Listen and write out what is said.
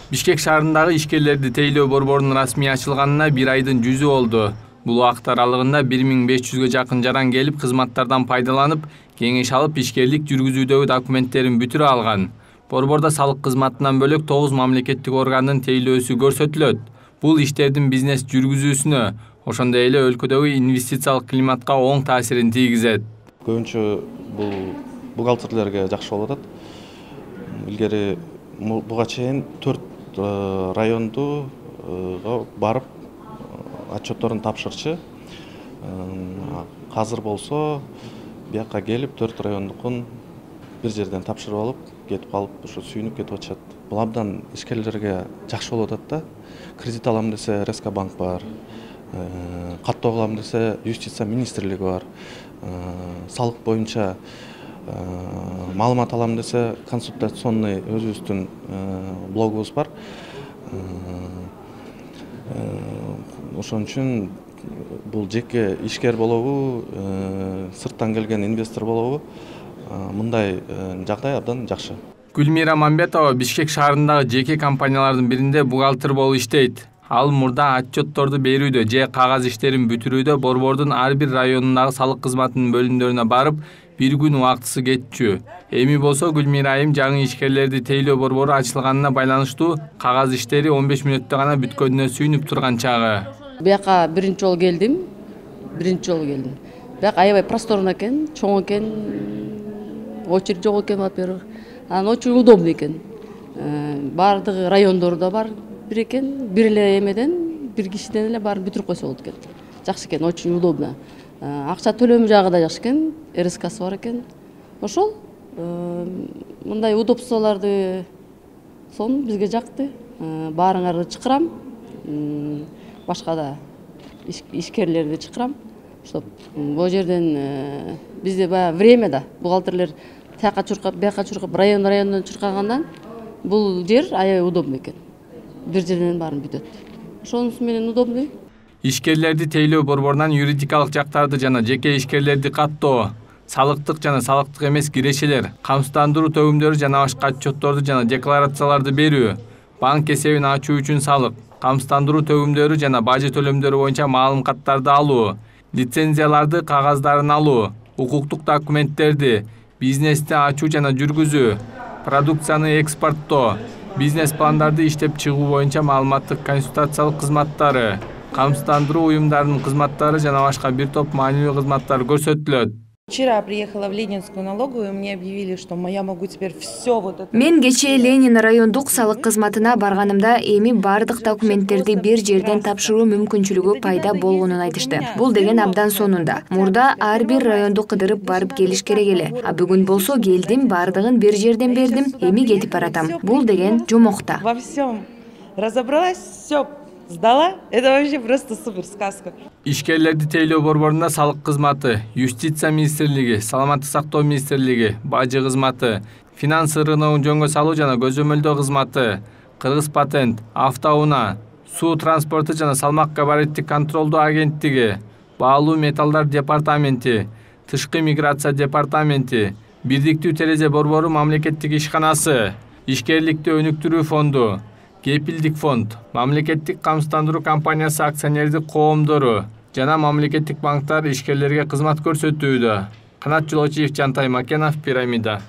Бишкек шаарындагы ишкерлерди тейлөө борборунун расмий ачылганына 1 айдын 100 болду. Бул убакыт аралыгында 1500гө жакын жаран келип, кызматтардан пайдаланып, кеңеш алып, ишкерлик жүргүзүүдөгү документтерин бүтүрө алган. Борбордо салык кызматынан бөлөк 9 мамлекеттик органдын тейлөөсү көрсөтүлөт. Бул иштердин бизнес жүргүзүүсүнө, ошондой эле өлкөдөгү инвестициялык климатка оң таасирин тийгизет. Көбүнчө бул бухгалтерлерге жакшы болуп атат. Илгери буга чейин 4 райондо барып отчетторун тапшырчы. Азыр болсо бияка келип 4 райондукун бир жерден тапшырып алып, кетип калып, ошо сүйүнүп кетип атышат. Бул абдан ишкерлерге жакшы болуп атат да. Кредит алам десе РСК банк бар. Каттоо кылам десе юстиция министрлиги бар. Салык боюнча маалымат алам десе консультационный өзүбүздүн блогубуз бар. Ошон үчүн бул жеке ишкер болобу, сырттан келген инвестор болобу, мындай жагдай абдан жакшы. Гүлмира Мамбетова Бишкек шаарындагы жеке компаниялардын биринде бухгалтер болуп иштейт. Ал мурда отчетторду берүүдө же кагаз иштерин бүтүрүүдө борбордун ар бир районундагы салык кызматынын бөлүмдөрүнө барып, 1 күн убактысы кетчү. Эми болсо Гүлмира айым жаңы ишкерлерди тейлөө борбору ачылганына байланыштуу кагаз иштери 15 мүнөттө гана бүткөнүнө сүйүнүп турган чагы. Бияка биринчи жолу келдим. Бияка аябай просторно экен, чоң экен, очередь жок экен, во-первых. Анан очень удобный экен. Бардыгы райондордо бар бир экен, бир эле эмеден, бир кишиден эле баарын бүтүрүп койсо болот экен. Жакшы экен, очень удобно. Акча төлөмү жагы да жакшы экен, РСКсы бар экен. Ошол мындай удобстволорду сон бизге жакты. Баарыңарды чакырам. Башка да ишкерлерди чакырам. Чтоб бул жерден бизде баягы время да бухгалтерлер тияка чуркап, бияка чуркап, райондон чуркагандан бул жер аябай удобный экен. Бир жерден баарын бүтөт. Ошонусу менен удобный. Ишкерлерди тейлөө борборунан юридикалык жактарды жана жеке ишкерлерди каттоо, салыктык жана салыктык эмес кирешелер, камсыздандыруу төгүмдөрү жана башка отчетторду жана декларацияларды берүү, банк эсебин ачуу үчүн салык, камсыздандыруу төгүмдөрү жана бажы төлөмдөрү боюнча маалыматтарды алуу, лицензияларды кагаздарын алуу, укуктук документтерди, бизнести ачуу жана жүргүзүү, продукцияны экспорттоо, бизнес пландарды иштеп чыгуу боюнча маалыматтык консультациялык кызматтары, камсыздандыруу уюмдарынын кызматтары жана башка бир топ маанилүү кызматтар көрсөтүлөт. Вчера приехала в Ленинскую налоговую, мне объявили, что я могу теперь все вот это. Мен кечээ Ленин райондук салык кызматына барганымда эми бардык документтерди бир жерден тапшыруу мүмкүнчүлүгү пайда болгонун айтышты. Бул деген абдан сонунда. Мурда ар бир районду кыдырып барып келиш керек эле. А бүгүн болсо келдим, бардыгын бир жерден бердим, эми кетип баратам. Бул деген жомокта. Во всем разобралась, все сдала. Это вообще просто супер сказка. Ишкерлерди тейлөө борборунда салык кызматы, юстиция министрлиги, саламаттык сактоо министрлиги, бажы кызматы, финанс рыногун жөнгө салуу жана көзөмөлдөө кызматы, Кыргыз патент, автоунаа, суу транспорту жана салмак габариттик контролдоо агенттиги, баалуу металлдар департаменти, тышкы миграция департаменти, бирдиктүү терезе борбору мамлекеттик ишканасы, ишкерликти өнүктүрүү фонду, Кепилдик фонд, мамлекеттик камсыздандыруу компаниясы акционердик коомдору жана мамлекеттик банктар ишкерлерге кызмат көрсөтүүдө. Канат Жолочиев, Жантай Макенов, Пирамида.